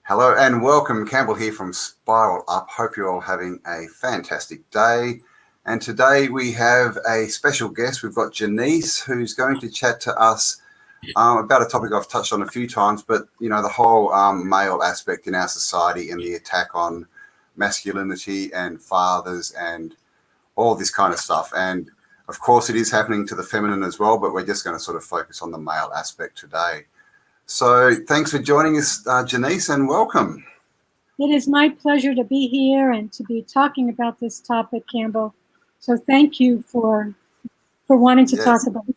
Hello and welcome. Campbell here from Spiral Up. Hope you're all having a fantastic day. And today we have a special guest. We've got Jeanice, who's going to chat to us about a topic I've touched on a few times, but, you know, the whole male aspect in our society and the attack on masculinity and fathers and all this kind of stuff. And, of course, it is happening to the feminine as well, but we're just going to sort of focus on the male aspect today. So thanks for joining us, Jeanice, and welcome. It is my pleasure to be here and to be talking about this topic, Campbell. So thank you for wanting to talk about it.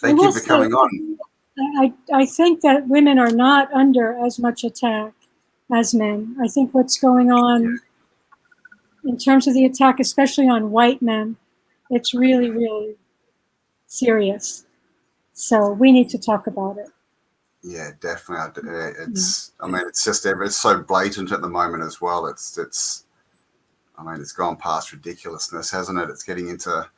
Thank you for coming on. I think that women are not under as much attack as men. I think what's going on in terms of the attack, especially on white men, it's really, really serious. So we need to talk about it. Yeah, definitely. It's, I mean, it's just, it's so blatant at the moment as well. It's, I mean, it's gone past ridiculousness, hasn't it? It's getting into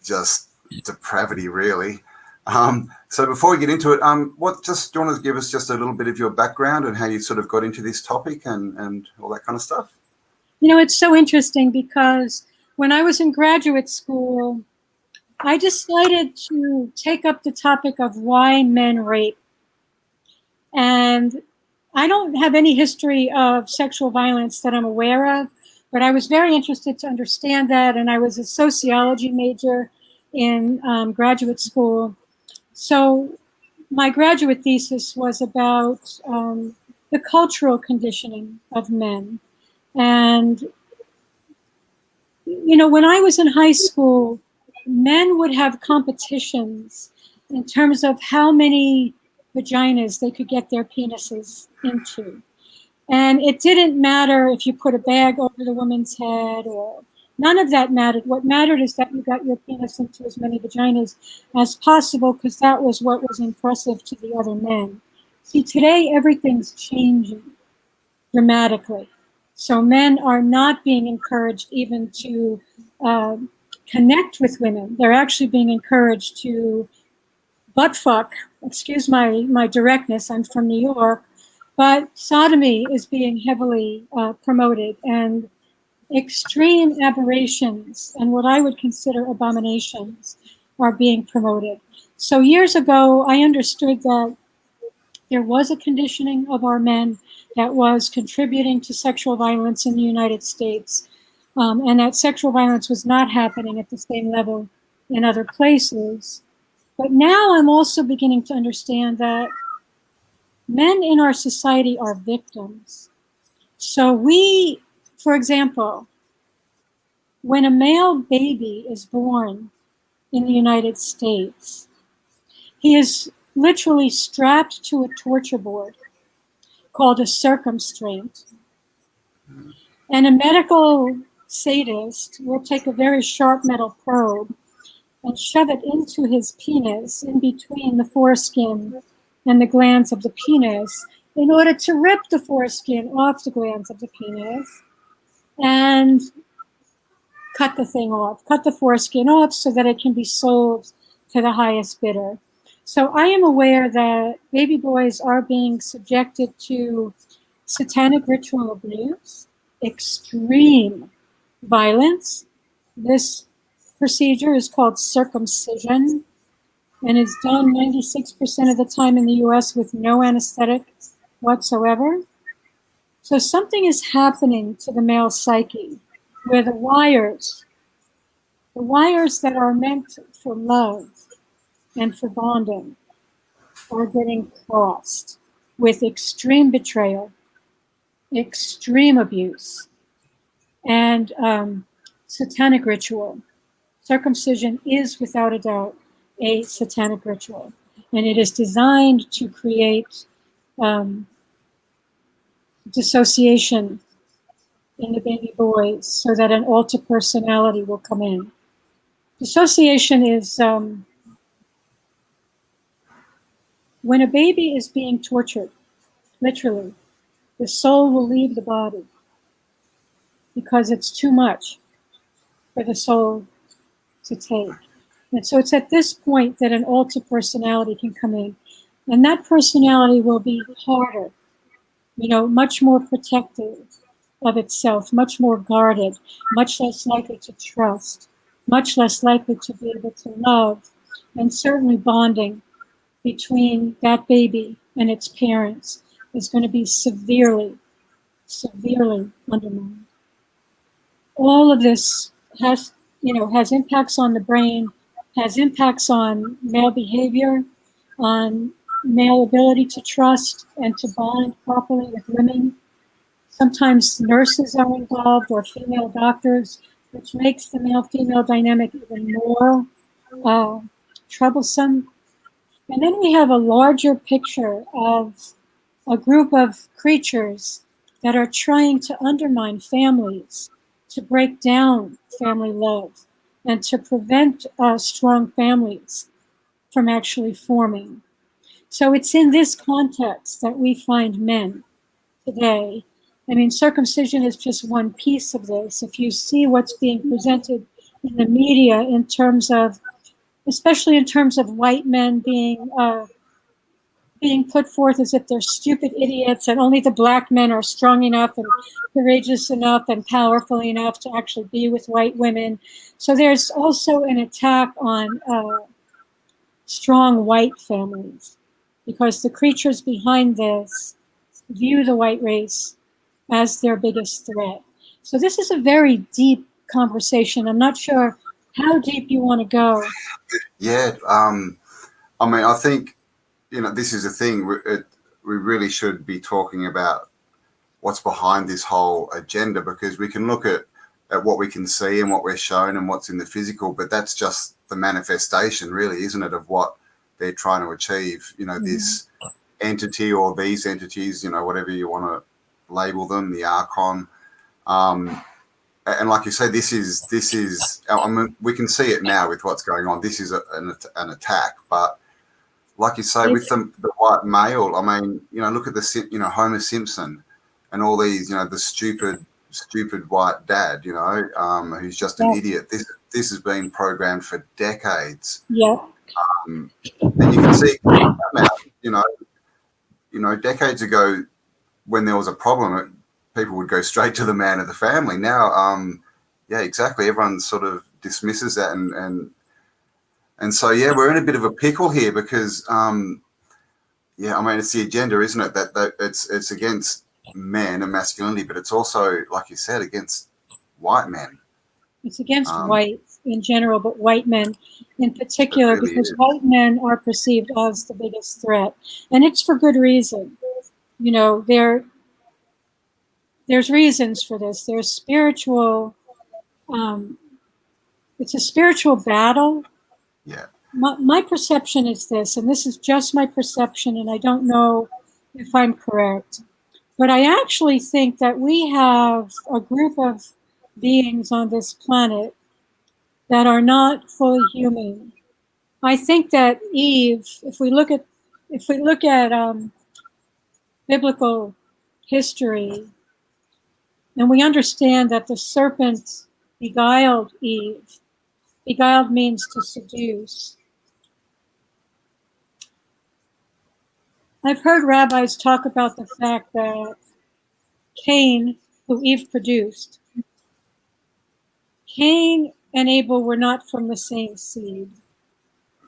just depravity, really. So before we get into it, do you want to give us just a little bit of your background and how you sort of got into this topic and all that kind of stuff? You know, it's so interesting because when I was in graduate school, I decided to take up the topic of why men rape. And I don't have any history of sexual violence that I'm aware of, but I was very interested to understand that. And I was a sociology major in graduate school. So my graduate thesis was about the cultural conditioning of men. And, you know, when I was in high school, men would have competitions in terms of how many vaginas they could get their penises into. And it didn't matter if you put a bag over the woman's head or none of that mattered. What mattered is that you got your penis into as many vaginas as possible because that was what was impressive to the other men. See, today everything's changing dramatically. So men are not being encouraged even to connect with women. They're actually being encouraged to butt fuck. Excuse my directness, I'm from New York. But sodomy is being heavily promoted, and extreme aberrations and what I would consider abominations are being promoted. So years ago, I understood that there was a conditioning of our men that was contributing to sexual violence in the United States, and that sexual violence was not happening at the same level in other places. But now I'm also beginning to understand that men in our society are victims. So we, for example, when a male baby is born in the United States, he is literally strapped to a torture board called a circumstraint. And a medical sadist will take a very sharp metal probe and shove it into his penis in between the foreskin and the glands of the penis in order to rip the foreskin off the glands of the penis and cut the thing off, cut the foreskin off so that it can be sold to the highest bidder. So I am aware that baby boys are being subjected to satanic ritual abuse, extreme violence. This procedure is called circumcision and is done 96% of the time in the US with no anesthetic whatsoever. So something is happening to the male psyche where the wires that are meant for love and for bonding are getting crossed with extreme betrayal, extreme abuse, and satanic ritual. Circumcision is, without a doubt, a satanic ritual, and it is designed to create dissociation in the baby boys so that an alter personality will come in. Dissociation is When a baby is being tortured, literally, the soul will leave the body because it's too much for the soul to take. And so it's at this point that an altered personality can come in. And that personality will be harder, much more protective of itself, much more guarded, much less likely to trust, much less likely to be able to love, and certainly bonding between that baby and its parents is going to be severely, severely undermined. All of this has impacts on the brain, has impacts on male behavior, on male ability to trust and to bond properly with women. Sometimes nurses are involved or female doctors, which makes the male-female dynamic even more troublesome. And then we have a larger picture of a group of creatures that are trying to undermine families, to break down family love, and to prevent strong families from actually forming. So it's in this context that we find men today. I mean, circumcision is just one piece of this. If you see what's being presented in the media in terms of, especially in terms of white men being put forth as if they're stupid idiots and only the black men are strong enough and courageous enough and powerful enough to actually be with white women. So there's also an attack on strong white families because the creatures behind this view the white race as their biggest threat. So this is a very deep conversation. I'm not sure how deep you want to go. Yeah, I mean, I think, this is a thing. We really should be talking about what's behind this whole agenda, because we can look at what we can see and what we're shown and what's in the physical, but that's just the manifestation, really, isn't it, of what they're trying to achieve, this entity or these entities, whatever you want to label them, the Archon. And like you say, this is, I mean, we can see it now with what's going on. This is an attack, but like you say, with the white male, I mean, look at Homer Simpson and all these, the stupid white dad, who's just an idiot. This has been programmed for decades. Yeah. And you can see now, decades ago, when there was a problem, people would go straight to the man of the family. Now, yeah, exactly. Everyone sort of dismisses that, and so yeah, we're in a bit of a pickle here because, yeah, I mean, it's the agenda, isn't it? That it's against men and masculinity, but it's also, like you said, against white men. It's against whites in general, but white men in particular, really because is. white men are perceived as the biggest threat, and it's for good reason. There's reasons for this. There's spiritual. It's a spiritual battle. Yeah. My perception is this, and this is just my perception, and I don't know if I'm correct, but I actually think that we have a group of beings on this planet that are not fully human. I think that Eve, if we look at biblical history, and we understand that the serpent beguiled Eve. Beguiled means to seduce. I've heard rabbis talk about the fact that Cain, who Eve produced, Cain and Abel were not from the same seed.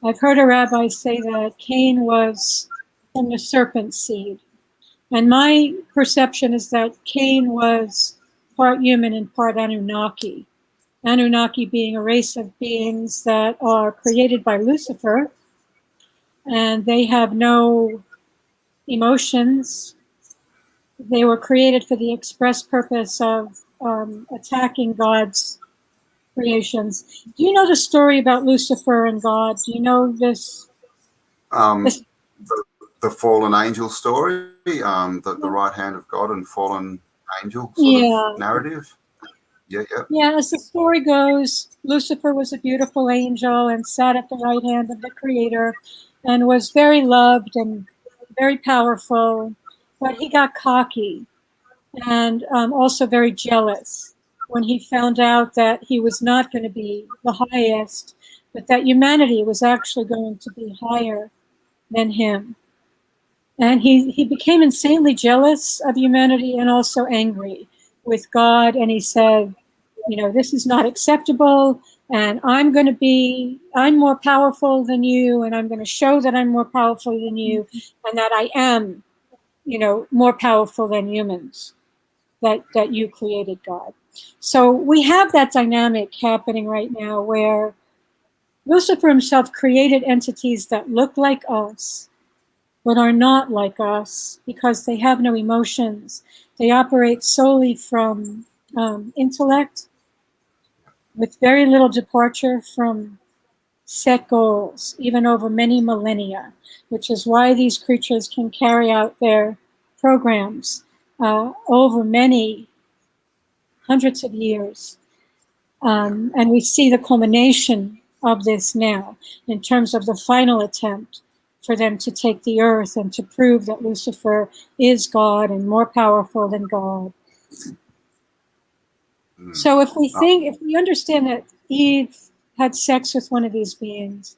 I've heard a rabbi say that Cain was from the serpent's seed. And my perception is that Cain was part human and part Anunnaki. Anunnaki being a race of beings that are created by Lucifer, and they have no emotions. They were created for the express purpose of attacking God's creations. Do you know the story about Lucifer and God? Do you know this? The fallen angel story, the right hand of God and fallen angel sort of narrative. Yeah, yeah. Yeah, as the story goes, Lucifer was a beautiful angel and sat at the right hand of the Creator and was very loved and very powerful, but he got cocky and also very jealous when he found out that he was not going to be the highest, but that humanity was actually going to be higher than him. And he became insanely jealous of humanity and also angry with God. And he said, you know, this is not acceptable. And I'm more powerful than you. And I'm going to show that I'm more powerful than you and that I am, you know, more powerful than humans, that you created, God. So we have that dynamic happening right now where Lucifer himself created entities that look like us but are not like us because they have no emotions. They operate solely from intellect with very little departure from set goals, even over many millennia, which is why these creatures can carry out their programs over many hundreds of years. And we see the culmination of this now in terms of the final attempt for them to take the earth and to prove that Lucifer is God and more powerful than God. So if we understand that Eve had sex with one of these beings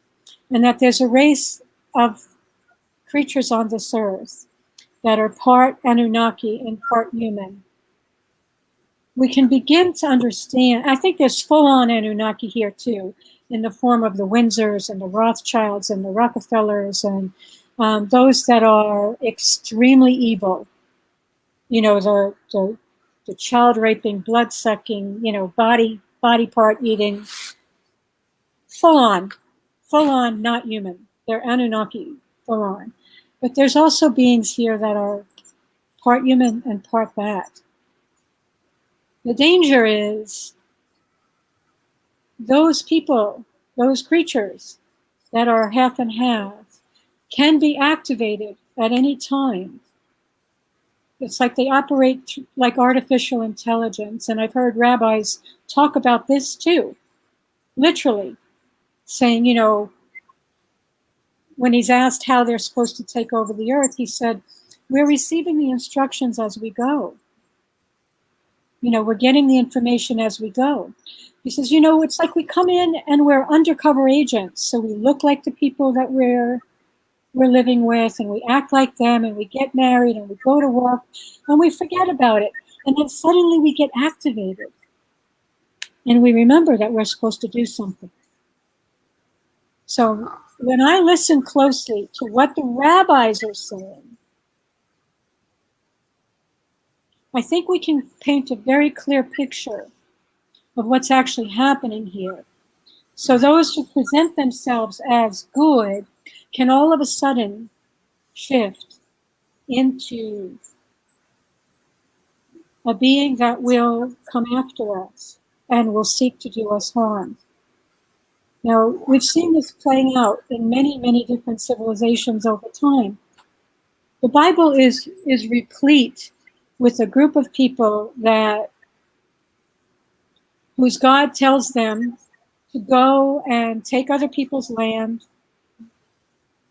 and that there's a race of creatures on this earth that are part Anunnaki and part human, we can begin to understand. I think there's full-on Anunnaki here too, in the form of the Windsors and the Rothschilds and the Rockefellers and those that are extremely evil. You know, the child raping, blood sucking, you know, body part eating, full-on, not human. They're Anunnaki, full-on. But there's also beings here that are part human and part that. The danger is those people, those creatures that are half and half, can be activated at any time. It's like they operate like artificial intelligence. And I've heard rabbis talk about this too, literally saying, you know, when he's asked how they're supposed to take over the earth, he said, we're receiving the instructions as we go. You know, we're getting the information as we go. He says, you know, it's like we come in and we're undercover agents. So we look like the people that we're living with and we act like them and we get married and we go to work and we forget about it. And then suddenly we get activated and we remember that we're supposed to do something. So when I listen closely to what the rabbis are saying, I think we can paint a very clear picture of what's actually happening here. So those who present themselves as good can all of a sudden shift into a being that will come after us and will seek to do us harm. Now, we've seen this playing out in many, many different civilizations over time. The Bible is replete with a group of people whose God tells them to go and take other people's land,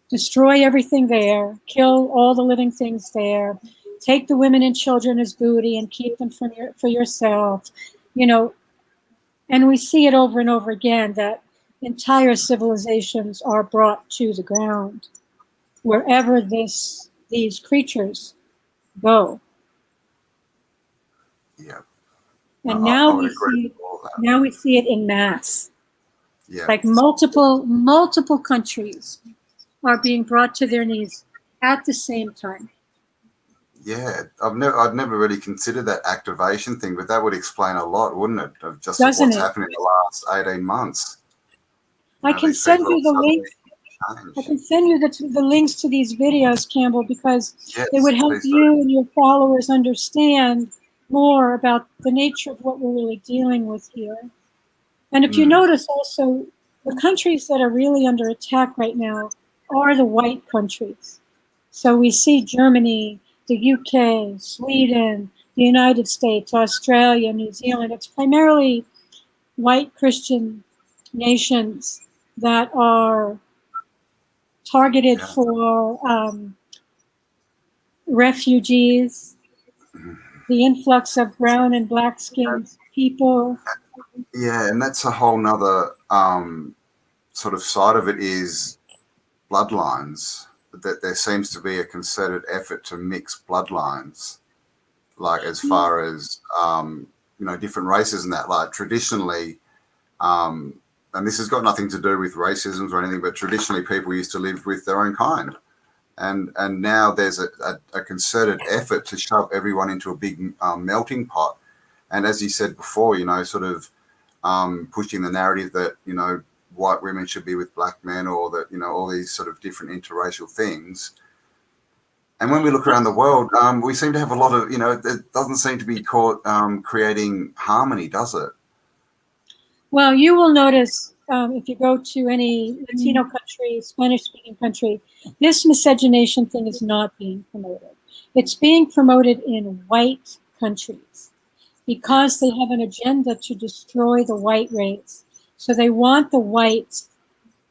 destroy everything there, kill all the living things there, take the women and children as booty and keep them for yourself, you know. And we see it over and over again that entire civilizations are brought to the ground wherever these creatures go. Yeah. And now we see it in mass. Yeah. Like multiple countries are being brought to their knees at the same time. Yeah, I'd never really considered that activation thing, but that would explain a lot, wouldn't it? Of just what's happened in the last 18 months. I can send you the links. I can send you the links to these videos, Campbell, because it would help you and your followers understand more about the nature of what we're really dealing with here. And if you notice also, the countries that are really under attack right now are the white countries. So we see Germany, the UK, Sweden, the United States, Australia, New Zealand. It's primarily white Christian nations that are targeted for refugees, the influx of brown and black skinned people. Yeah, and that's a whole nother sort of side of it is bloodlines. That there seems to be a concerted effort to mix bloodlines, like as far as different races and that. Like traditionally, and this has got nothing to do with racism or anything, but traditionally people used to live with their own kind. And now there's a concerted effort to shove everyone into a big melting pot. And as you said before, sort of pushing the narrative that, white women should be with black men, or that, all these sort of different interracial things. And when we look around the world, we seem to have a lot of, it doesn't seem to be caught creating harmony, does it? Well, you will notice if you go to any Latino country, Spanish-speaking country, this miscegenation thing is not being promoted. It's being promoted in white countries because they have an agenda to destroy the white race. So they want the whites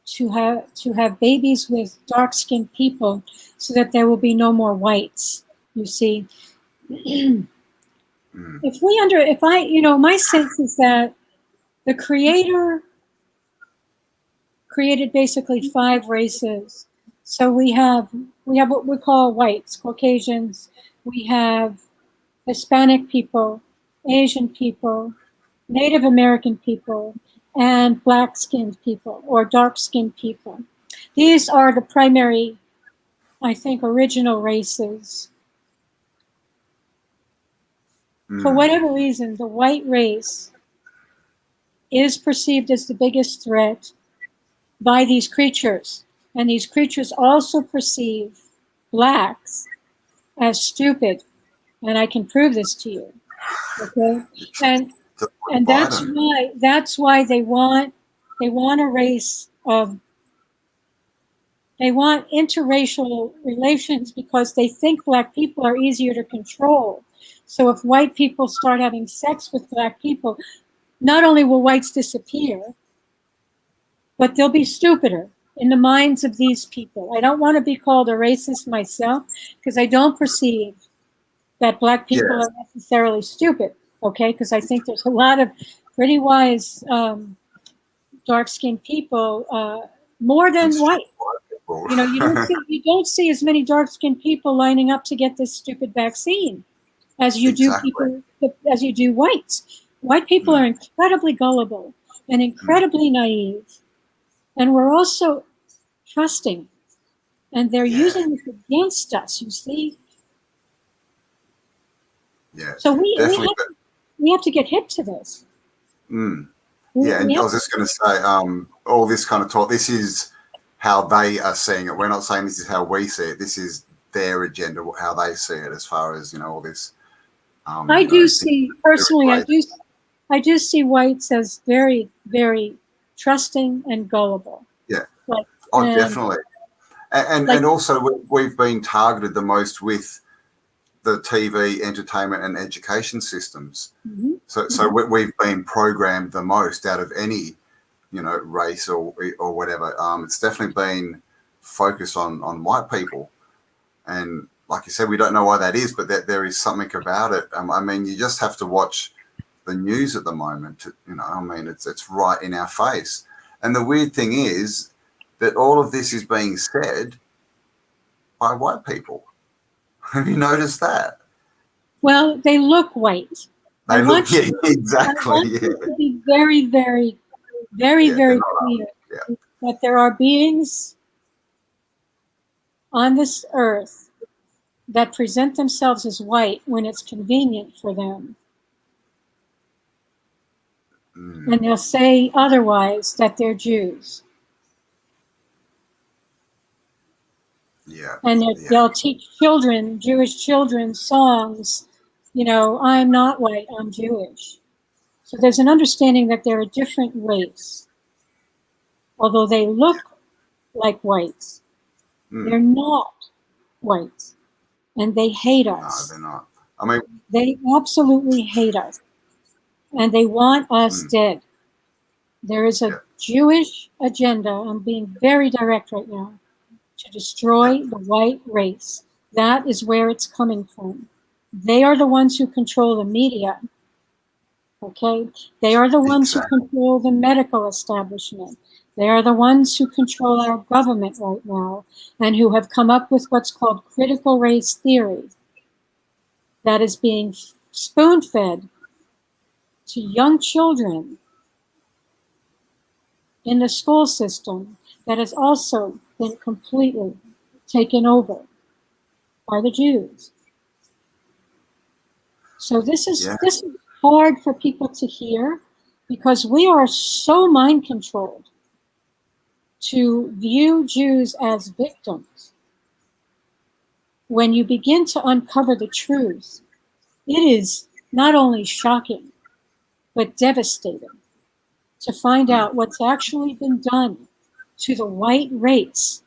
to have babies with dark-skinned people so that there will be no more whites, you see. My sense is that the Creator created basically 5 races. So we have what we call whites, Caucasians. We have Hispanic people, Asian people, Native American people, and black-skinned people or dark-skinned people. These are the primary, I think, original races. For whatever reason, the white race is perceived as the biggest threat by these creatures. And these creatures also perceive blacks as stupid. And I can prove this to you. Okay? And that's why they want a race of, they want interracial relations because they think black people are easier to control. So if white people start having sex with black people, not only will whites disappear, but they'll be stupider in the minds of these people. I don't want to be called a racist myself because I don't perceive that black people are necessarily stupid, okay? Because I think there's a lot of pretty wise dark-skinned people, more than white. You don't see as many dark-skinned people lining up to get this stupid vaccine as you do whites. White people are incredibly gullible and incredibly naive, and we're also trusting, and they're using this against us. You see. Yeah. So we have to get hip to this. Yeah, and I was just going to say, all this kind of talk, this is how they are seeing it. We're not saying this is how we see it. This is their agenda, how they see it, as far as, all this. I do see whites as very, very trusting and gullible. Yeah. Definitely. And also we've been targeted the most with the TV, entertainment, and education systems. So we've been programmed the most out of any, race or whatever. It's definitely been focused on white people, and like you said, we don't know why that is, but there is something about it. I mean, you just have to watch the news at the moment. It's right in our face. And the weird thing is that all of this is being said by white people. Have you noticed that? Well, they look white. Exactly. To be very, very, very, very clear that there are beings on this earth that present themselves as white when it's convenient for them. And they'll say otherwise, that they're Jews. And they'll teach children, Jewish children, songs, I'm not white, I'm Jewish. So there's an understanding that they're a different race. Although they look like whites, they're not whites. And they hate us. No, they're not. I mean, They absolutely hate us, and they want us dead. There is a yeah, Jewish agenda, I'm being very direct right now, to destroy the white race. That is where it's coming from. They are the ones who control the media, okay? They are the ones who exactly. control the medical establishment. They are the ones who control our government right now and who have come up with what's called critical race theory that is being spoon-fed to young children in the school system that has also been completely taken over by the Jews. So this is Yeah, hard for people to hear because we are so mind controlled to view Jews as victims. When you begin to uncover the truth, it is not only shocking, but devastating to find out what's actually been done to the white race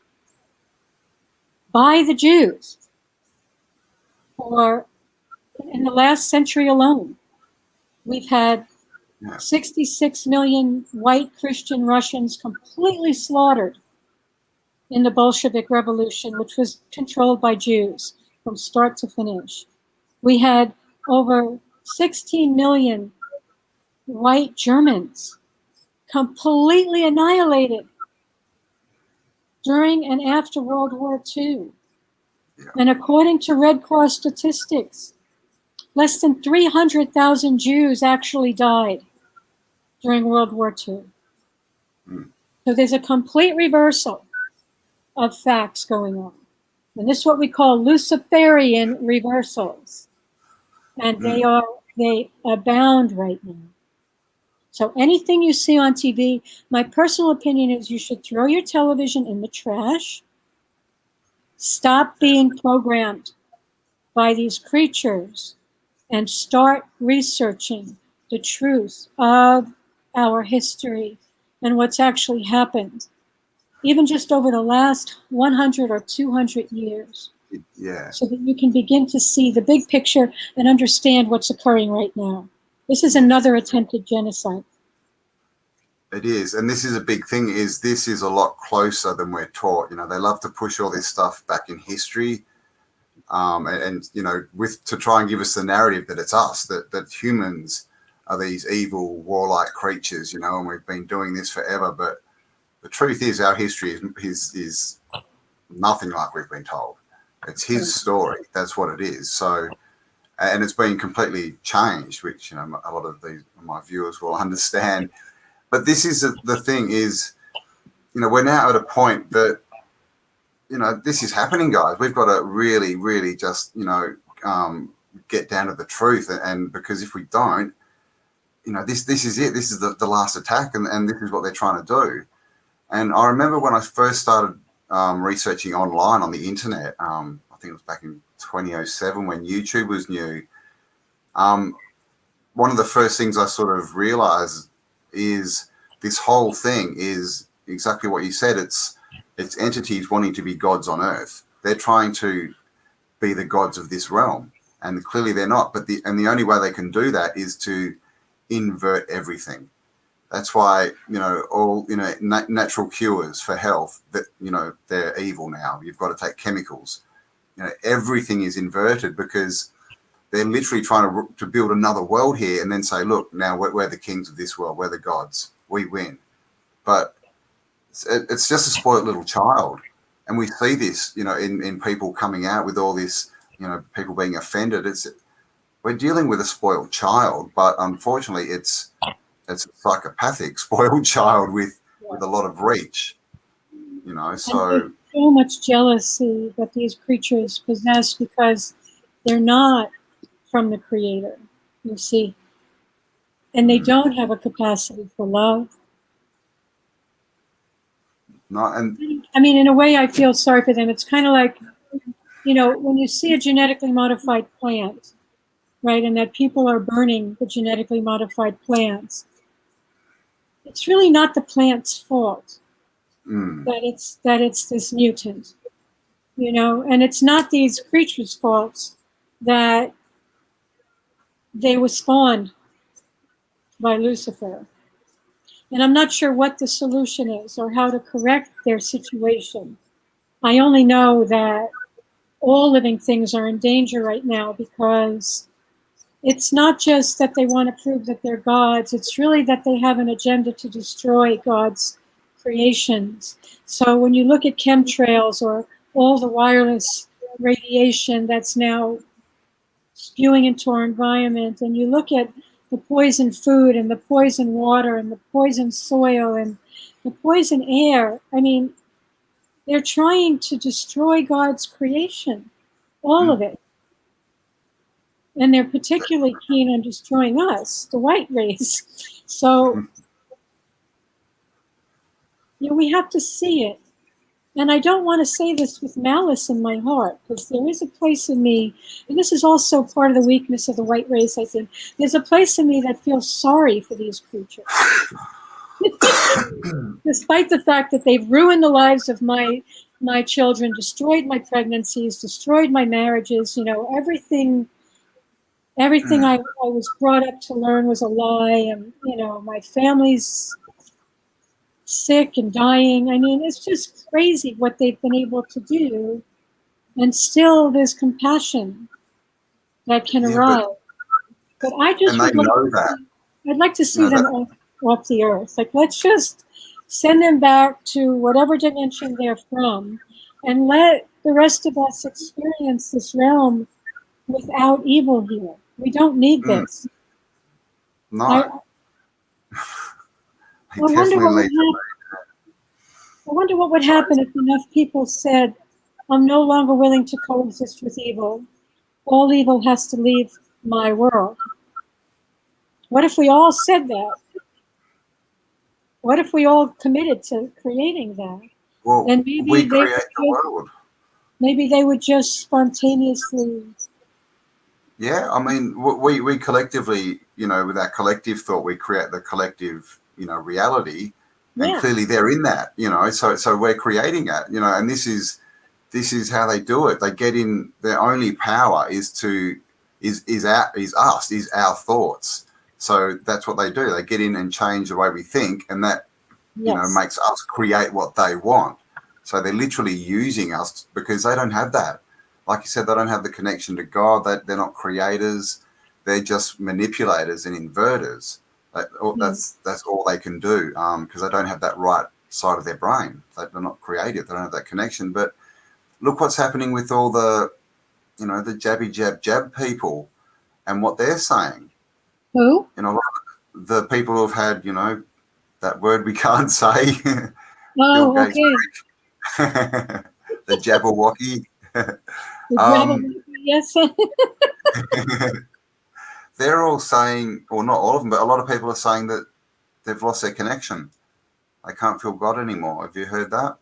by the Jews for in the last century alone. We've had yeah, 66 million white Christian Russians completely slaughtered in the Bolshevik Revolution, which was controlled by Jews from start to finish. We had over 16 million white Germans completely annihilated during and after World War II. yeah. And according to Red Cross statistics, less than 300,000 Jews actually died during World War II. So there's a complete reversal of facts going on. And this is what we call Luciferian reversals. And they abound right now. So anything you see on TV, my personal opinion is you should throw your television in the trash. Stop being programmed by these creatures and start researching the truth of our history and what's actually happened, even just over the last 100 or 200 years, Yeah, so that you can begin to see the big picture and understand what's occurring right now. This is yeah. another attempted genocide. It is, and this is a big thing. Is this is a lot closer than we're taught. You know, they love to push all this stuff back in history, and you know, with to try and give us the narrative that it's us, that humans are these evil, warlike creatures. You know, and we've been doing this forever. But the truth is, our history is nothing like we've been told. It's his story. That's what it is. So, and it's been completely changed, which, you know, a lot of my viewers will understand. But this is the thing is, you know, we're now at a point that, you know, this is happening, guys. We've got to really, really just, you know, get down to the truth. And because if we don't, you know, this is it. This is the last attack, and this is what they're trying to do. And I remember when I first started researching online on the internet, I think it was back in 2007 when YouTube was new. One of the first things I sort of realized is this whole thing is exactly what you said. It's entities wanting to be gods on earth. They're trying to be the gods of this realm, and clearly they're not. But the only way they can do that is to invert everything. That's why, you know, all, you know, natural cures for health, that, you know, they're evil now. You've got to take chemicals. You know, everything is inverted because they're literally trying to build another world here and then say, look, now we're the kings of this world. We're the gods. We win. But it's just a spoiled little child. And we see this, you know, in people coming out with all this, you know, people being offended. We're dealing with a spoiled child, but unfortunately it's a psychopathic spoiled child with a lot of reach, you know. And there's So so much jealousy that these creatures possess because they're not from the Creator, you see. And they don't have a capacity for love. not, and I mean, in a way, I feel sorry for them. It's kind of like, you know, when you see a genetically modified plant, right, and that people are burning the genetically modified plants, it's really not the plant's fault that it's this mutant, you know, and it's not these creatures' faults that they were spawned by Lucifer. And I'm not sure what the solution is or how to correct their situation. I only know that all living things are in danger right now, because it's not just that they want to prove that they're gods, it's really that they have an agenda to destroy God's creations. So when you look at chemtrails or all the wireless radiation that's now spewing into our environment, and you look at the poison food and the poison water and the poison soil and the poison air, I mean, they're trying to destroy God's creation, all of it. And they're particularly keen on destroying us, the white race. So, you know, we have to see it. And I don't want to say this with malice in my heart, because there is a place in me, and this is also part of the weakness of the white race, I think. There's a place in me that feels sorry for these creatures. Despite the fact that they've ruined the lives of my children, destroyed my pregnancies, destroyed my marriages, you know, everything I was brought up to learn was a lie, and, you know, my family's sick and dying. I mean, it's just crazy what they've been able to do, and still there's compassion that can arise. But I just would I'd like to see them off the earth. Like, let's just send them back to whatever dimension they're from, and let the rest of us experience this realm without evil here. We don't need this. No. I wonder what would happen if enough people said, I'm no longer willing to coexist with evil. All evil has to leave my world. What if we all said that? What if we all committed to creating that? Well, and maybe we create the world. Maybe they would just spontaneously. Yeah, I mean, we collectively, you know, with our collective thought, we create the collective, you know, reality, and clearly they're in that, you know. So we're creating it, you know, and this is how they do it. They get in. Their only power is our thoughts. So that's what they do. They get in and change the way we think, and that, you know, makes us create what they want. So they're literally using us because they don't have that. Like you said, they don't have the connection to God. They're not creators. They're just manipulators and inverters. That's all they can do, because they don't have that right side of their brain. They're not creative. They don't have that connection. But look what's happening with all the, you know, the jabby jab people and what they're saying. Who? You know, the people who've had, you know, that word we can't say. Oh, okay. The Jabberwocky. Yes. They're all saying, or not all of them, but a lot of people are saying that they've lost their connection. They can't feel God anymore. Have you heard that?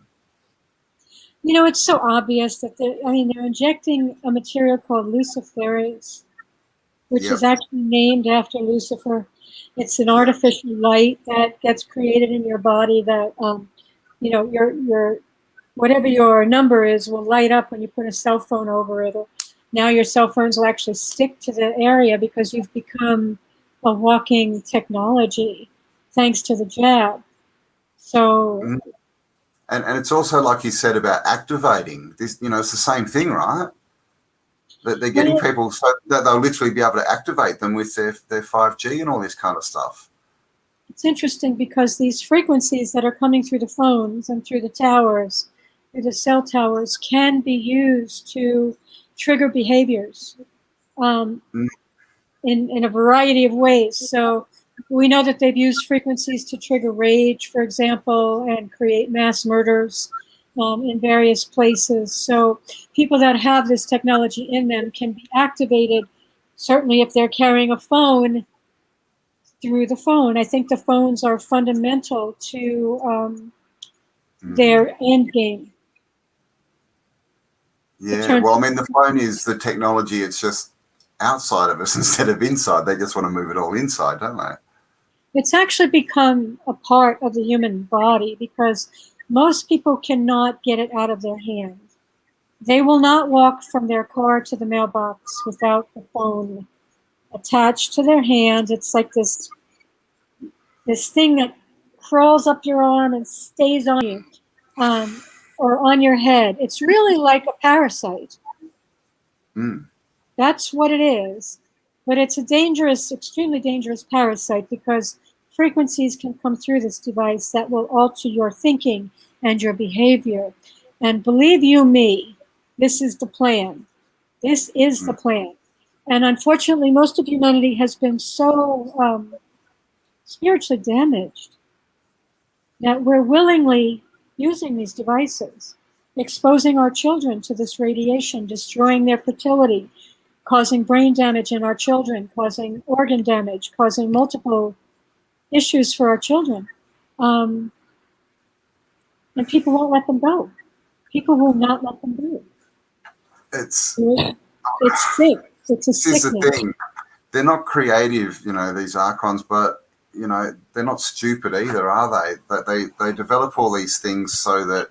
You know, it's so obvious that they're injecting a material called luciferase, which is actually named after Lucifer. It's an artificial light that gets created in your body that, you know, your whatever your number is will light up when you put a cell phone over it. Or now your cell phones will actually stick to the area because you've become a walking technology, thanks to the jab. So. And it's also, like you said, about activating this, you know, it's the same thing, right? That they're getting people so that they'll literally be able to activate them with their 5G and all this kind of stuff. It's interesting because these frequencies that are coming through the phones and through the towers, through the cell towers, can be used to trigger behaviors in a variety of ways. So we know that they've used frequencies to trigger rage, for example, and create mass murders in various places. So people that have this technology in them can be activated, certainly if they're carrying a phone, through the phone. I think the phones are fundamental to their end game. Yeah, well, I mean, the phone is the technology. It's just outside of us instead of inside. They just want to move it all inside, don't they? It's actually become a part of the human body because most people cannot get it out of their hand. They will not walk from their car to the mailbox without the phone attached to their hand. It's like this thing that crawls up your arm and stays on you, or on your head. It's really like a parasite. Mm. That's what it is. But it's a dangerous, extremely dangerous parasite, because frequencies can come through this device that will alter your thinking and your behavior. And believe you me, this is the plan. This is the plan. And unfortunately, most of humanity has been so spiritually damaged that we're willingly using these devices, exposing our children to this radiation, destroying their fertility, causing brain damage in our children, causing organ damage, causing multiple issues for our children. And people won't let them go. People will not let them go. It's sick. It's a this is the sickness. thing. They're not creative, these archons, but they're not stupid either, are they? But they develop all these things so that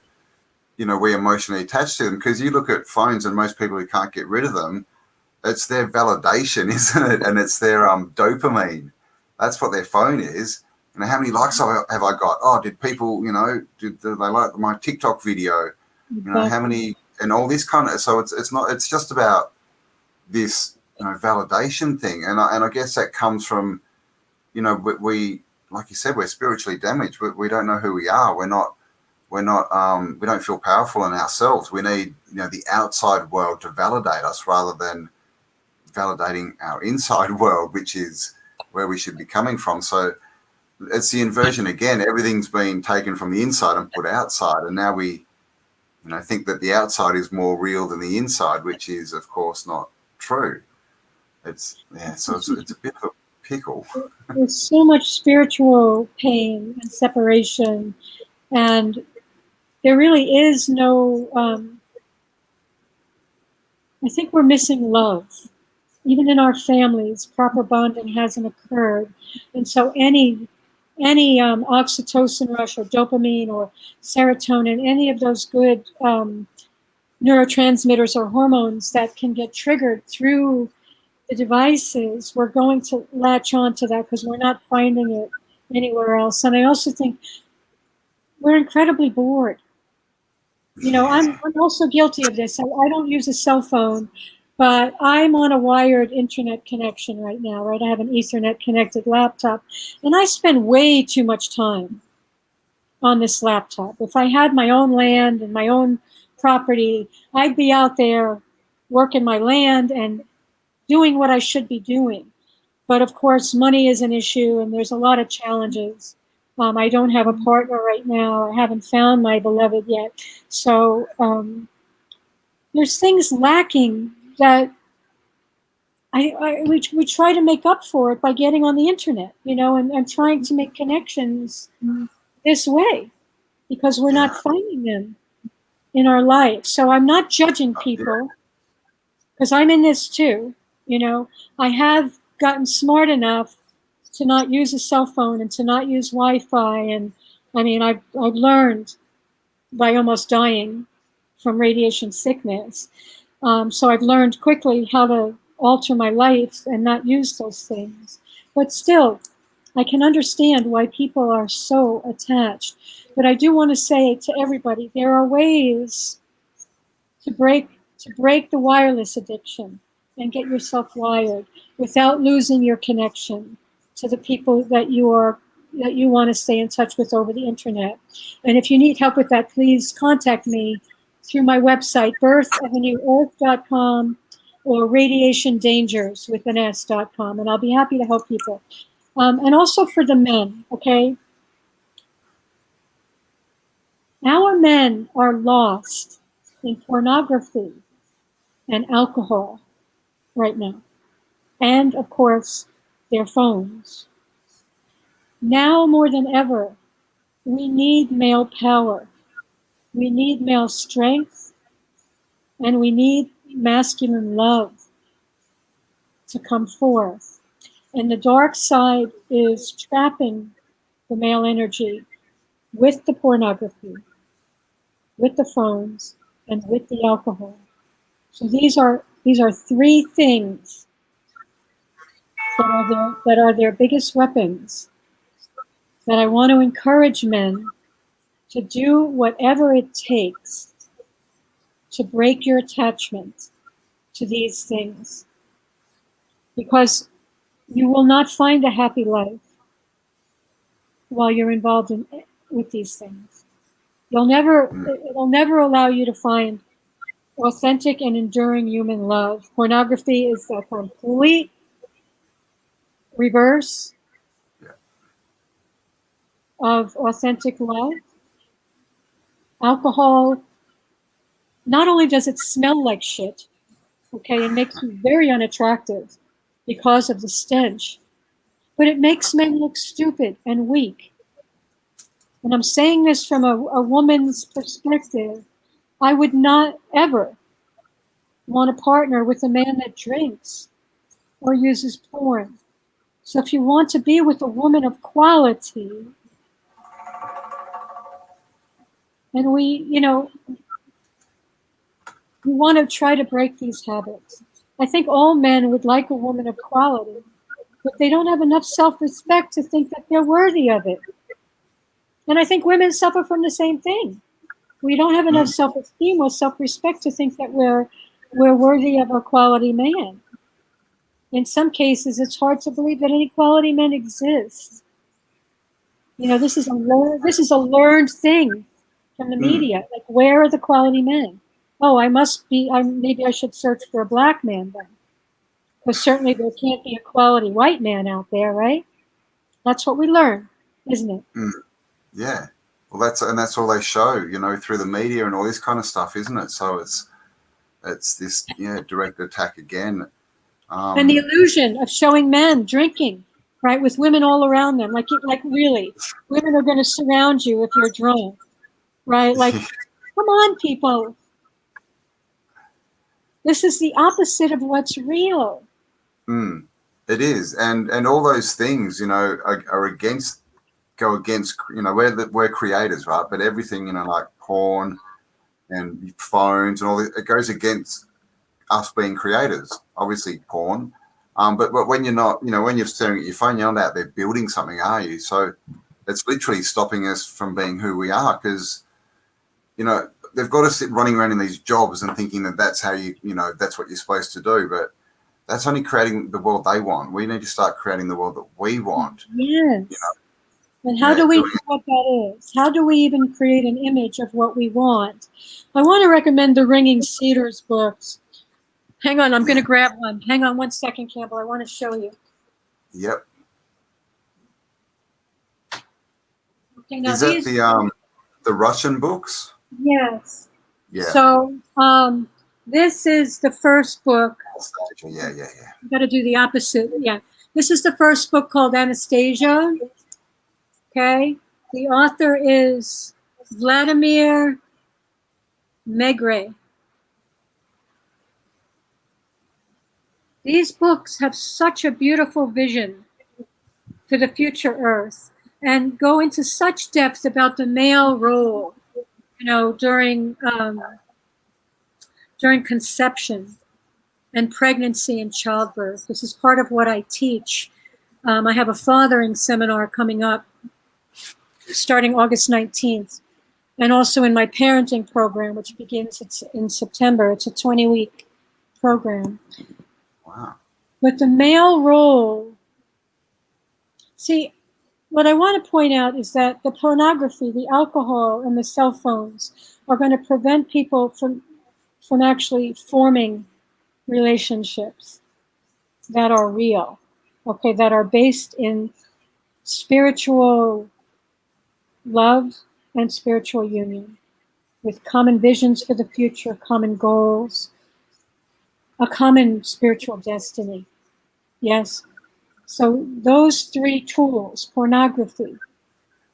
we're emotionally attached to them. Because you look at phones, and most people who can't get rid of them, it's their validation, isn't it? And it's their dopamine. That's what their phone is. How many likes have I got? Oh, did people, did they like my TikTok video? How many, and all this kind of. So it's just about this validation thing, and I guess that comes from we like you said, we're spiritually damaged. We don't know who we are. We don't feel powerful in ourselves. We need the outside world to validate us rather than validating our inside world, which is where we should be coming from. So it's the inversion again. Everything's been taken from the inside and put outside, and now we think that the outside is more real than the inside, which is of course not true. It's a bit of a pickle. There's so much spiritual pain and separation, and there really is no, I think we're missing love. Even in our families, proper bonding hasn't occurred. And so any oxytocin rush or dopamine or serotonin, any of those good neurotransmitters or hormones that can get triggered through the devices, we're going to latch on to that because we're not finding it anywhere else. And I also think we're incredibly bored. I'm also guilty of this. I don't use a cell phone, but I'm on a wired internet connection right now, right? I have an Ethernet connected laptop, and I spend way too much time on this laptop. If I had my own land and my own property, I'd be out there working my land and doing what I should be doing. But of course, money is an issue, and there's a lot of challenges. I don't have a partner right now. I haven't found my beloved yet. So there's things lacking that we try to make up for it by getting on the internet, and trying to make connections this way, because we're not finding them in our life. So I'm not judging people, because I'm in this too. I have gotten smart enough to not use a cell phone and to not use Wi-Fi. And I mean, I've learned by almost dying from radiation sickness. So I've learned quickly how to alter my life and not use those things. But still, I can understand why people are so attached. But I do want to say to everybody, there are ways to break the wireless addiction and get yourself wired without losing your connection to the people that you want to stay in touch with over the internet. And if you need help with that, please contact me through my website, birthavenueearth.com or radiationdangers with an S.com, and I'll be happy to help people. And also for the men, okay? Our men are lost in pornography and alcohol right now. And of course, their phones. Now more than ever, we need male power. We need male strength, and we need masculine love to come forth. And the dark side is trapping the male energy with the pornography, with the phones, and with the alcohol. So these are three things that are their biggest weapons, that I want to encourage men to do whatever it takes to break your attachment to these things, because you will not find a happy life while you're involved with these things. It'll never allow you to find authentic and enduring human love. Pornography is the complete reverse of authentic love. Alcohol, not only does it smell like shit, okay, it makes you very unattractive because of the stench, but it makes men look stupid and weak. And I'm saying this from a woman's perspective. I would not ever want to partner with a man that drinks or uses porn. So if you want to be with a woman of quality, and we want to try to break these habits. I think all men would like a woman of quality, but they don't have enough self-respect to think that they're worthy of it. And I think women suffer from the same thing. We don't have enough self-esteem or self-respect to think that we're worthy of a quality man. In some cases, it's hard to believe that any quality men exist. This is a learned thing from the media. Like, where are the quality men? Oh, maybe I should search for a black man then. Because certainly there can't be a quality white man out there, right? That's what we learn, isn't it? Yeah. Well, that's all they show, through the media and all this kind of stuff, isn't it? So it's this direct attack again. And the illusion of showing men drinking, right, with women all around them, like really, women are going to surround you if you're drunk, right? Like, come on, people. This is the opposite of what's real. It is, and all those things, are against. Go against, we're creators, right? But everything, like porn and phones and all that, it goes against us being creators. Obviously, porn. But when you're not, when you're staring at your phone, you're not out there building something, are you? So it's literally stopping us from being who we are, because, they've got us running around in these jobs and thinking that that's how that's what you're supposed to do. But that's only creating the world they want. We need to start creating the world that we want. Yes. And how do we know what that is? How do we even create an image of what we want? I want to recommend the Ringing Cedars books. Hang on, I'm going to grab one. Hang on one second, Campbell. I want to show you. Yep. Okay, now is that the Russian books? Yes. Yeah. So this is the first book. Yeah. I've got to do the opposite. Yeah. This is the first book called Anastasia. Okay. The author is Vladimir Megre. These books have such a beautiful vision for the future Earth and go into such depth about the male role, during conception and pregnancy and childbirth. This is part of what I teach. I have a fathering seminar coming up starting August 19th, and also in my parenting program, which begins in September. It's a 20-week program. Wow. But the male role, see, what I want to point out is that the pornography, the alcohol, and the cell phones are going to prevent people from actually forming relationships that are real, okay, that are based in spiritual love and spiritual union, with common visions for the future, common goals, a common spiritual destiny. Yes. So those three tools, pornography,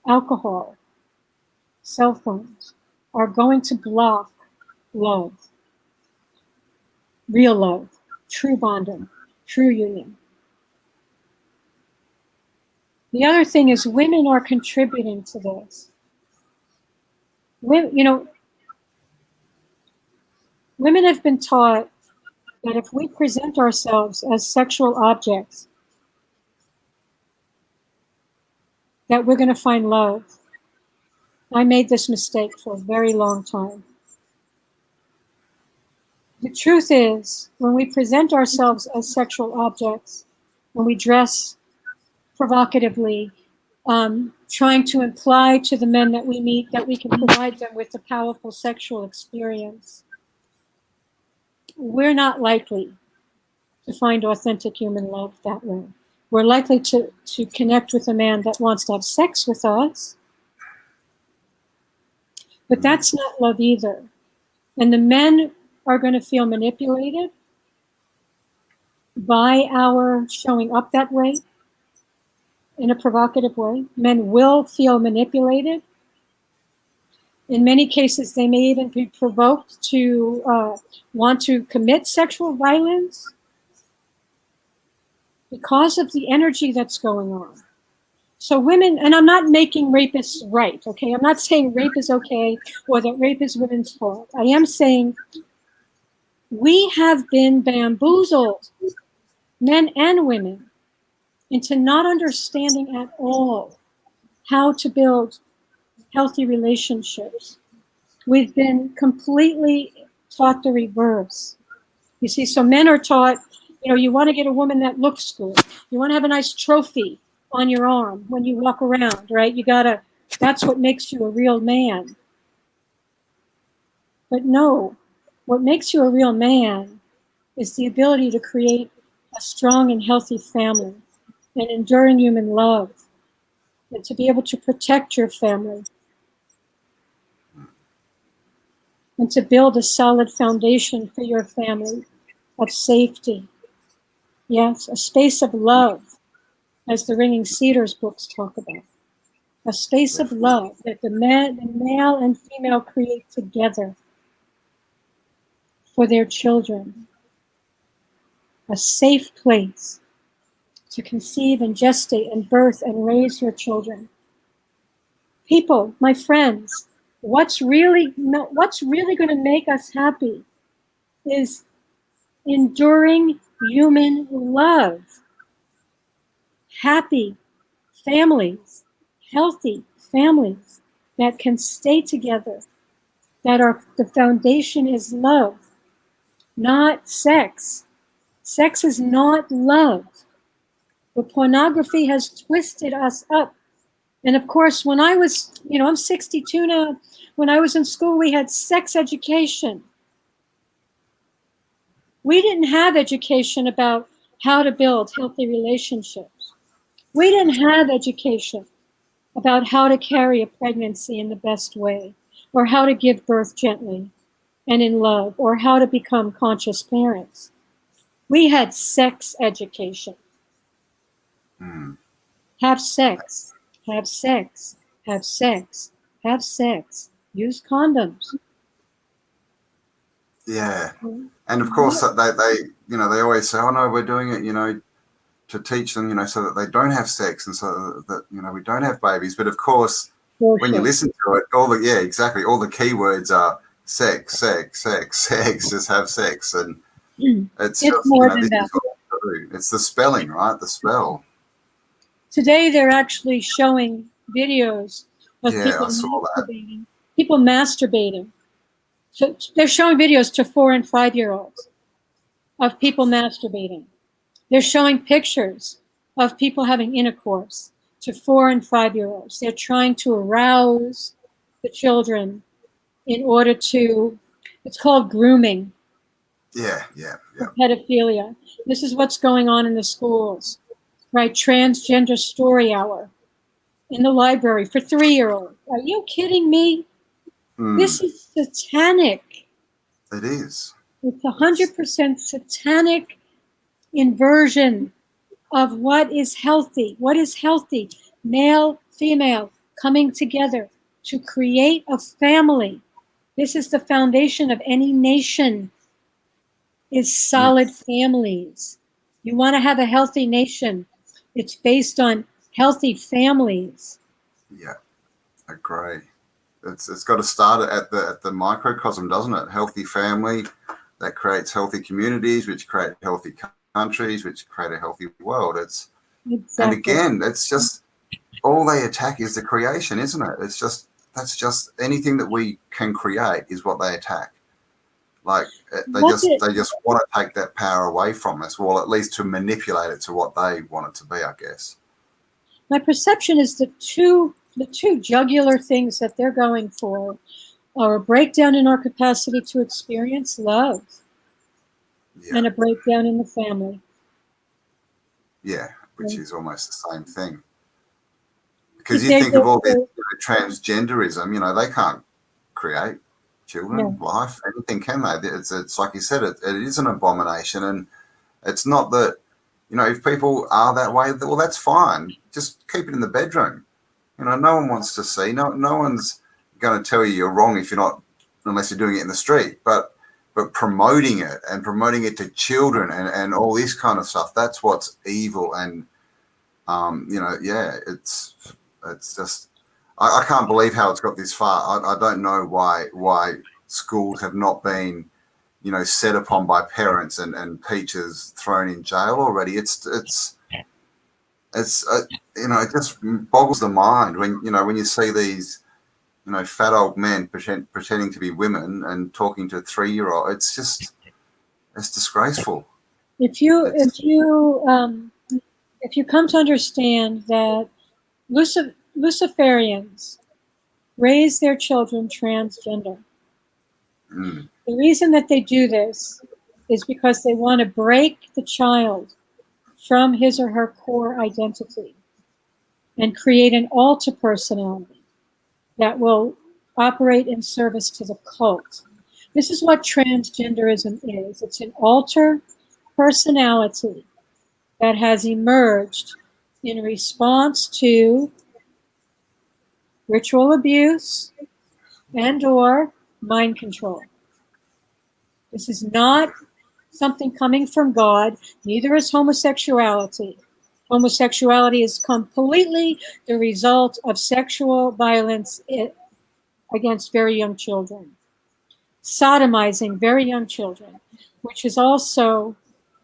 alcohol, cell phones, are going to block love, real love, true bonding, true union. The other thing is women are contributing to this. Women have been taught that if we present ourselves as sexual objects, that we're going to find love. I made this mistake for a very long time. The truth is, when we present ourselves as sexual objects, when we dress provocatively, trying to imply to the men that we meet that we can provide them with a powerful sexual experience, we're not likely to find authentic human love that way. We're likely to connect with a man that wants to have sex with us, but that's not love either. And the men are going to feel manipulated by our showing up that way in a provocative way. Men will feel manipulated. In many cases, they may even be provoked to want to commit sexual violence because of the energy that's going on. So women, and I'm not making rapists right, okay? I'm not saying rape is okay or that rape is women's fault. I am saying we have been bamboozled, men and women, into not understanding at all how to build healthy relationships. We've been completely taught the reverse. You see, so men are taught, you want to get a woman that looks good. You want to have a nice trophy on your arm when you walk around, right? That's what makes you a real man. But no, what makes you a real man is the ability to create a strong and healthy family, and enduring human love, and to be able to protect your family, and to build a solid foundation for your family of safety. Yes, a space of love, as the Ringing Cedars books talk about. A space of love that the male and female create together for their children. A safe place to conceive and gestate and birth and raise your children. People, my friends, what's really going to make us happy is enduring human love. Happy families, healthy families that can stay together, the foundation is love, not sex. Sex is not love. But pornography has twisted us up. And of course, when I was, I'm 62 now, when I was in school, we had sex education. We didn't have education about how to build healthy relationships. We didn't have education about how to carry a pregnancy in the best way, or how to give birth gently and in love, or how to become conscious parents. We had sex education. Have sex, have sex, have sex, have sex, use condoms. Yeah. And of course, they always say, oh no, we're doing it, to teach them, so that they don't have sex, and so that, we don't have babies. But of course, when you listen to it, all the key words are sex, sex, sex, sex, just have sex. And it's just, more than that. It's the spelling, right? The spell. Today, they're actually showing videos of people masturbating. So they're showing videos to 4 and 5-year-olds of people masturbating. They're showing pictures of people having intercourse to 4 and 5-year-olds. They're trying to arouse the children in order to, it's called grooming. Yeah. Pedophilia. This is what's going on in the schools, right? Transgender story hour in the library for 3-year-olds. Are you kidding me? This is satanic. It is. It's 100% satanic inversion of what is healthy. What is healthy? Male, female, coming together to create a family. This is the foundation of any nation, is solid families. You want to have a healthy nation. It's based on healthy families. Yeah, agree. It's got to start at the microcosm, doesn't it? Healthy family that creates healthy communities, which create healthy countries, which create a healthy world. And again, it's just all they attack is the creation, isn't it? That's just anything that we can create is what they attack. Like they just want to take that power away from us, or at least to manipulate it to what they want it to be, I guess. My perception is the two jugular things that they're going for are a breakdown in our capacity to experience love, and a breakdown in the family. Yeah, which is almost the same thing. Because you think of all this transgenderism, they can't create children, life, anything, can they? It's like you said, it is an abomination, and it's not that, if people are that way, well, that's fine. Just keep it in the bedroom. No one wants to see. No one's going to tell you you're wrong if you're not, unless you're doing it in the street. But promoting it to children and all this kind of stuff, that's what's evil. And it's just, I can't believe how it's got this far. I don't know why schools have not been, set upon by parents and teachers, thrown in jail already. It just boggles the mind when you see these, fat old men pretending to be women and talking to 3-year-olds. It's disgraceful. If you come to understand that Luciferians raise their children transgender. The reason that they do this is because they want to break the child from his or her core identity and create an alter personality that will operate in service to the cult. This is what transgenderism is. It's an alter personality that has emerged in response to ritual abuse and/or mind control. This is not something coming from God. Neither is homosexuality. Homosexuality is completely the result of sexual violence against very young children, sodomizing very young children, which is also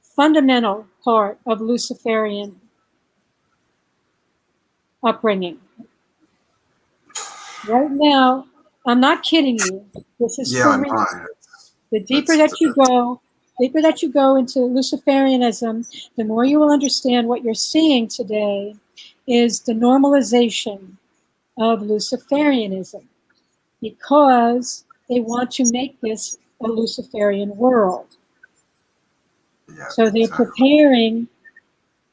fundamental part of Luciferian upbringing. Right now, I'm not kidding you. This is for real. The deeper that you go into Luciferianism, the more you will understand what you're seeing today is the normalization of Luciferianism, because they want to make this a Luciferian world. So they're preparing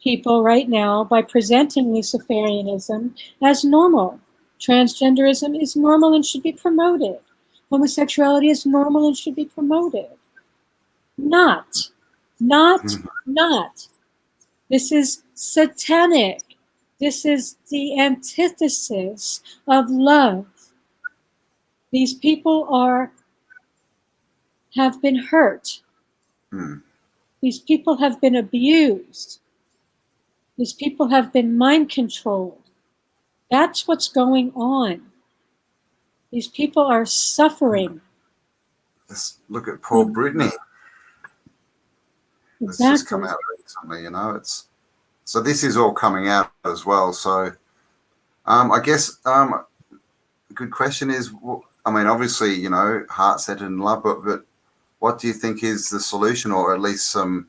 people right now by presenting Luciferianism as normal. Transgenderism is normal and should be promoted. Homosexuality is normal and should be promoted. Not. This is satanic. This is the antithesis of love. These people have been hurt. These people have been abused. These people have been mind controlled. That's what's going on. These people are suffering. Just look at poor Brittany. Exactly. It's just come out recently, so this is all coming out as well. So I guess a good question is, obviously, heart-centered and love, but what do you think is the solution, or at least some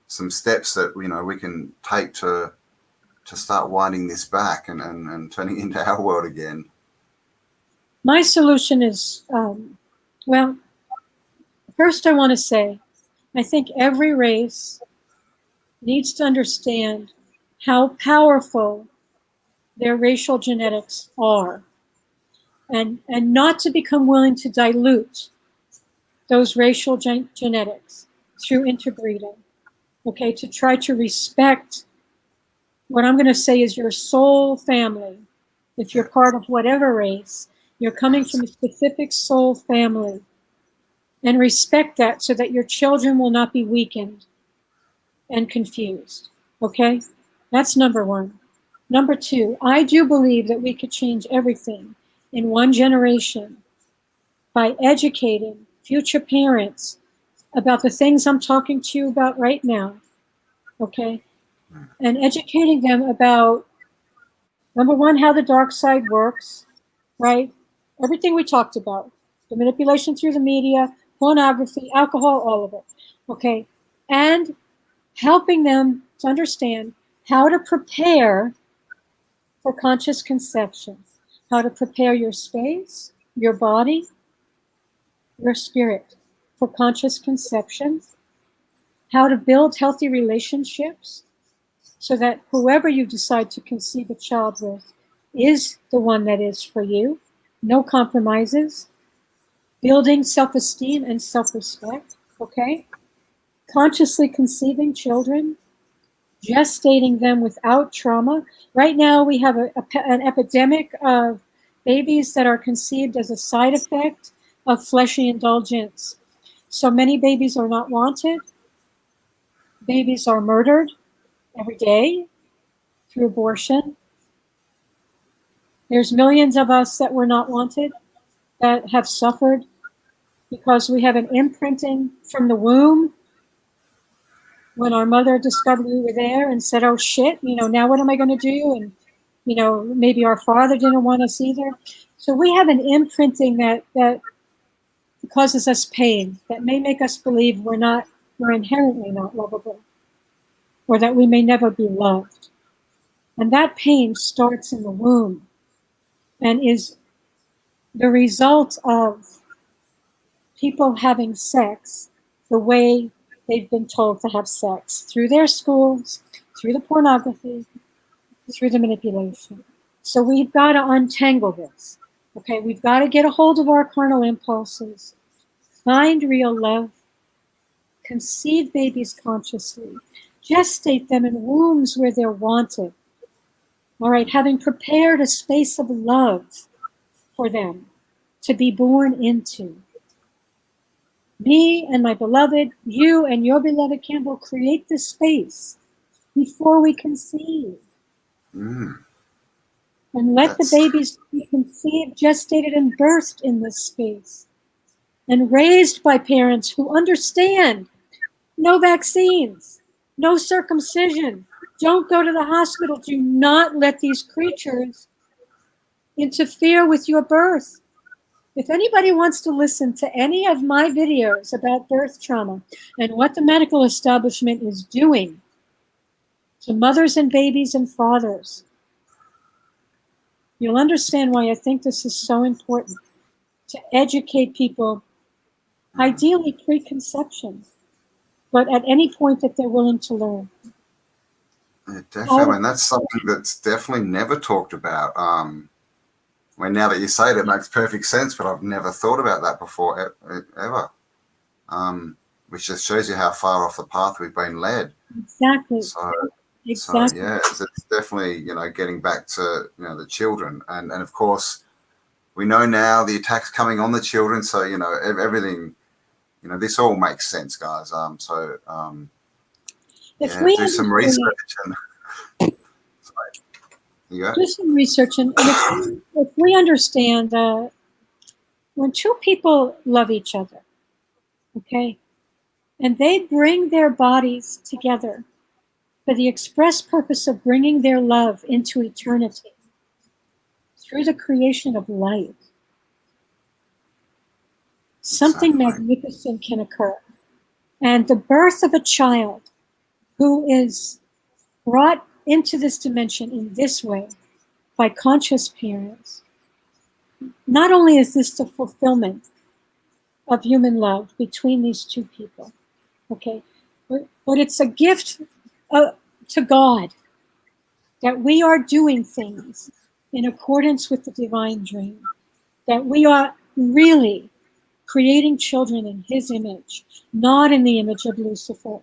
steps that we can take to start winding this back and turning it into our world again? My solution is, first I want to say, I think every race needs to understand how powerful their racial genetics are, and not to become willing to dilute those racial genetics through interbreeding. Okay, to try to respect what I'm going to say is your soul family. If you're part of whatever race, you're coming from a specific soul family, and respect that so that your children will not be weakened and confused. Okay, that's number one. Number two, I do believe that we could change everything in one generation by educating future parents about the things I'm talking to you about right now. Okay, and educating them about Number one, how the dark side works, right? Everything we talked about, the manipulation through the media, pornography, alcohol, all of it, okay? And helping them to understand how to prepare for conscious conception, how to prepare your space, your body, your spirit for conscious conception, how to build healthy relationships so that whoever you decide to conceive a child with is the one that is for you, no compromises, building self-esteem and self-respect, okay? Consciously conceiving children, gestating them without trauma. Right now we have an epidemic of babies that are conceived as a side effect of fleshy indulgence. So many babies are not wanted. Babies are murdered every day through abortion. There's millions of us that were not wanted, that have suffered because we have an imprinting from the womb when our mother discovered we were there and said, oh shit, now what am I going to do? And, maybe our father didn't want us either. So we have an imprinting that causes us pain, that may make us believe we're inherently not lovable, or that we may never be loved. And that pain starts in the womb and is the result of people having sex the way they've been told to have sex, through their schools, through the pornography, through the manipulation. So we've got to untangle this. Okay, we've got to get a hold of our carnal impulses, find real love, conceive babies consciously, gestate them in wombs where they're wanted. All right, having prepared a space of love for them to be born into. Me and my beloved, you and your beloved Campbell create this space before we conceive. Mm. And let the babies be conceived, gestated, and birthed in this space. And raised by parents who understand no vaccines, no circumcision, don't go to the hospital. Do not let these creatures interfere with your birth. If anybody wants to listen to any of my videos about birth trauma and what the medical establishment is doing to mothers and babies and fathers, you'll understand why I think this is so important, to educate people, ideally preconception, but at any point that they're willing to learn. Yeah, definitely, and that's something that's definitely never talked about. When now that you say it, it makes perfect sense, but I've never thought about that before, ever. Which just shows you how far off the path we've been led. Exactly. So yeah, it's definitely, getting back to, the children. And of course, we know now the attacks coming on the children. So, everything, this all makes sense, guys. Do some research. Do some research. And if we understand when two people love each other, okay, and they bring their bodies together for the express purpose of bringing their love into eternity through the creation of life, something magnificent can occur. And the birth of a child who is brought into this dimension in this way by conscious parents, not only is this the fulfillment of human love between these two people, okay, but it's a gift to God that we are doing things in accordance with the divine dream, that we are really creating children in his image, not in the image of Lucifer,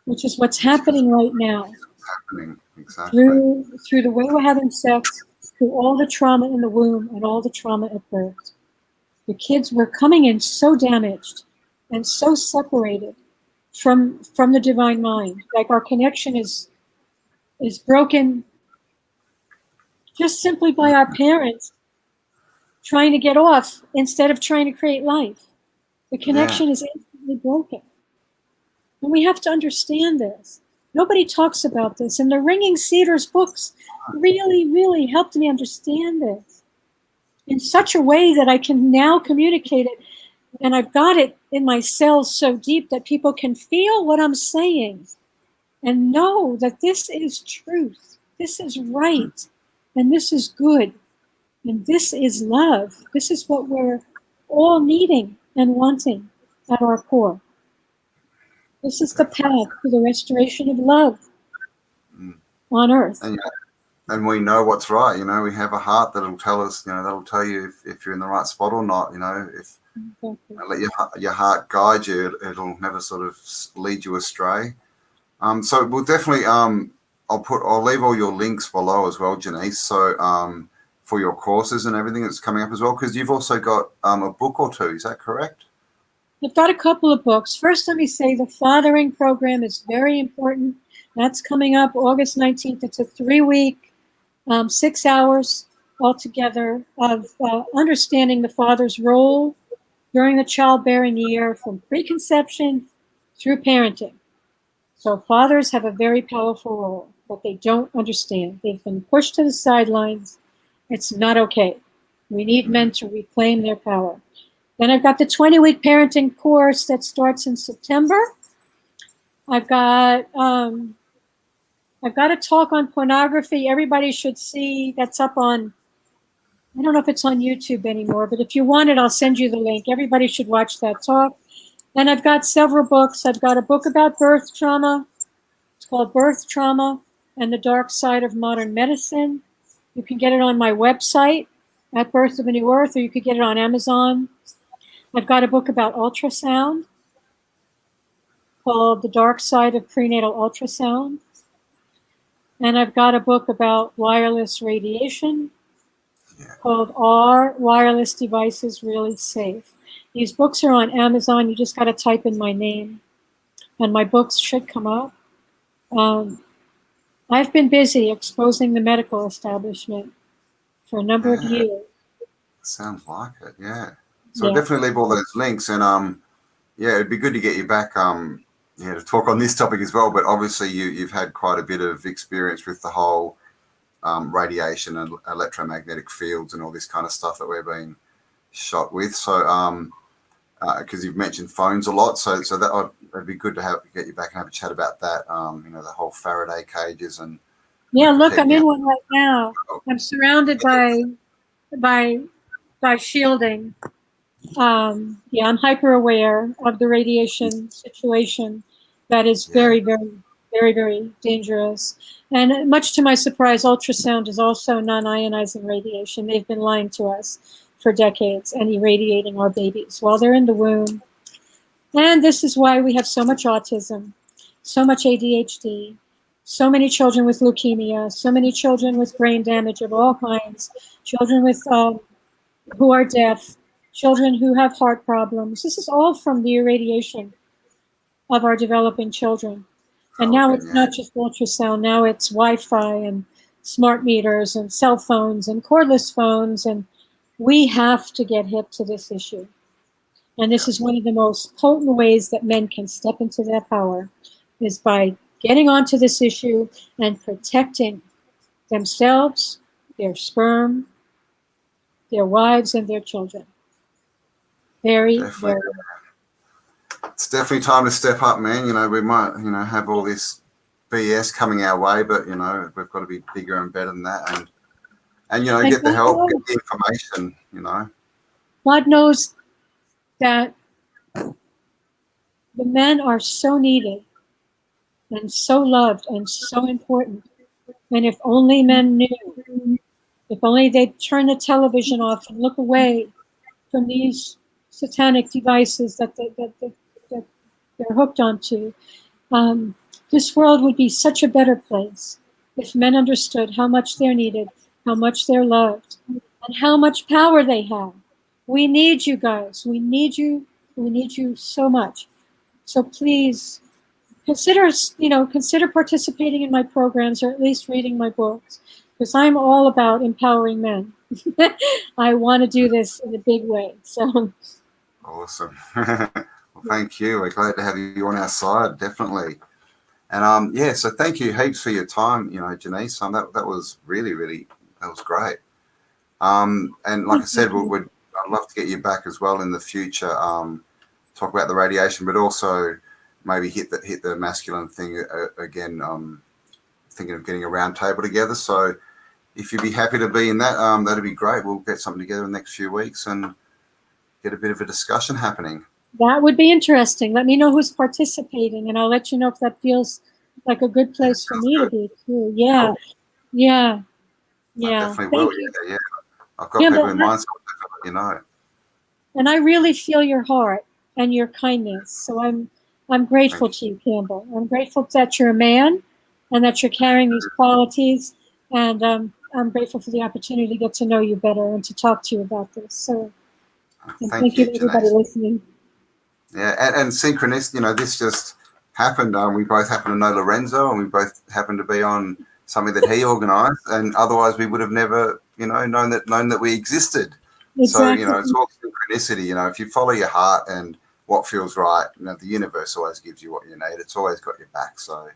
which is what's happening right now. Exactly. Through the way we're having sex, through all the trauma in the womb and all the trauma at birth. The kids were coming in so damaged and so separated from the divine mind. Like our connection is broken just simply by our parents trying to get off instead of trying to create life. The connection is instantly broken. And we have to understand this. Nobody talks about this. And the Ringing Cedars books really, really helped me understand this in such a way that I can now communicate it. And I've got it in my cells so deep that people can feel what I'm saying and know that this is truth. This is right. And this is good. And this is love. This is what we're all needing and wanting at our core. This is the path to the restoration of love on earth. And we know what's right. You know, we have a heart that'll tell us, you know, that'll tell you if you're in the right spot or not. You know, if you know, let your heart guide you, it'll never sort of lead you astray. So we'll definitely, I'll leave all your links below as well, Jeanice. So for your courses and everything that's coming up as well, because you've also got a book or two. Is that correct? I've got a couple of books. First, let me say the fathering program is very important. That's coming up August 19th. It's a 3-week, 6 hours altogether of understanding the father's role during the childbearing year from preconception through parenting. So fathers have a very powerful role that they don't understand. They've been pushed to the sidelines. It's not okay. We need men to reclaim their power. Then I've got the 20-week parenting course that starts in September. I've got a talk on pornography. Everybody should see. That's up on, I don't know if it's on YouTube anymore, but if you want it, I'll send you the link. Everybody should watch that talk. Then I've got several books. I've got a book about birth trauma. It's called Birth Trauma and the Dark Side of Modern Medicine. You can get it on my website at Birth of a New Earth, or you could get it on Amazon. I've got a book about ultrasound called The Dark Side of Prenatal Ultrasound. And I've got a book about wireless radiation called Are Wireless Devices Really Safe? These books are on Amazon. You just got to type in my name and my books should come up. I've been busy exposing the medical establishment for a number of years. Sounds like it, yeah. So I'll definitely leave all those links, and yeah, it'd be good to get you back to talk on this topic as well. But obviously you've had quite a bit of experience with the whole radiation and electromagnetic fields and all this kind of stuff that we're being shot with. So because you've mentioned phones a lot, so that it'd be good to get you back and have a chat about that. You know, the whole Faraday cages and look, I'm in one right now. I'm surrounded by shielding. I'm hyper aware of the radiation situation that is very, very, very, very dangerous. And much to my surprise, ultrasound is also non-ionizing radiation. They've been lying to us for decades and irradiating our babies while they're in the womb. And this is why we have so much autism, so much ADHD, so many children with leukemia, so many children with brain damage of all kinds, children with who are deaf, children who have heart problems. This is all from the irradiation of our developing children. And now it's not just ultrasound, now it's Wi-Fi and smart meters and cell phones and cordless phones, and we have to get hip to this issue. And this is one of the most potent ways that men can step into their power, is by getting onto this issue and protecting themselves, their sperm, their wives, and their children. Very. It's definitely time to step up, man. You know, we might, have all this BS coming our way, but, we've got to be bigger and better than that. And get the help, get the information, God knows that the men are so needed and so loved and so important. And if only men knew, if only they'd turn the television off and look away from these satanic devices that they're hooked onto, this world would be such a better place if men understood how much they're needed, how much they're loved, and how much power they have. We need you guys. We need you. We need you so much. So please consider participating in my programs, or at least reading my books, because I'm all about empowering men. I want to do this in a big way. So awesome. Well, thank you. We're glad to have you on our side, definitely. And yeah, so thank you heaps for your time, Jeanice. That was really that was great. And like I said, I'd love to get you back as well in the future. Talk about the radiation, but also maybe hit the masculine thing again. Thinking of getting a round table together. So if you'd be happy to be in that, that'd be great. We'll get something together in the next few weeks and get a bit of a discussion happening. That would be interesting. Let me know who's participating, and I'll let you know if that feels like a good place for me to be too. Yeah, Cool. yeah. I definitely will. Yeah. I've got people in mind, so I'll let you know. And I really feel your heart and your kindness. So I'm grateful to you, Campbell. I'm grateful that you're a man and that you're carrying these qualities. And I'm grateful for the opportunity to get to know you better and to talk to you about this. So thank you to everybody listening. Yeah, and synchronicity, this just happened. We both happen to know Lorenzo, and we both happen to be on something that he organised, and otherwise we would have never, known that we existed. Exactly. So, it's all synchronicity. If you follow your heart and what feels right, the universe always gives you what you need. It's always got your back. So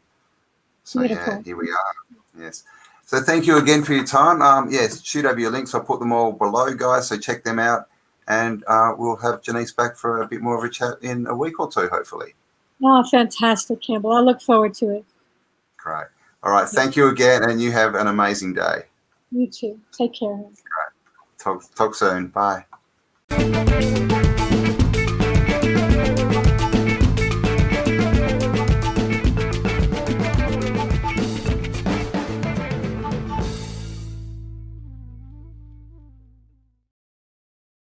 yeah, here we are. Yes. So thank you again for your time. Yes, shoot over your links. I'll put them all below, guys. So check them out. And we'll have Jeanice back for a bit more of a chat in a week or two, hopefully. Oh, fantastic, Campbell. I look forward to it. Great. All right. Thank you again, and you have an amazing day. You too. Take care. Great. Talk soon. Bye.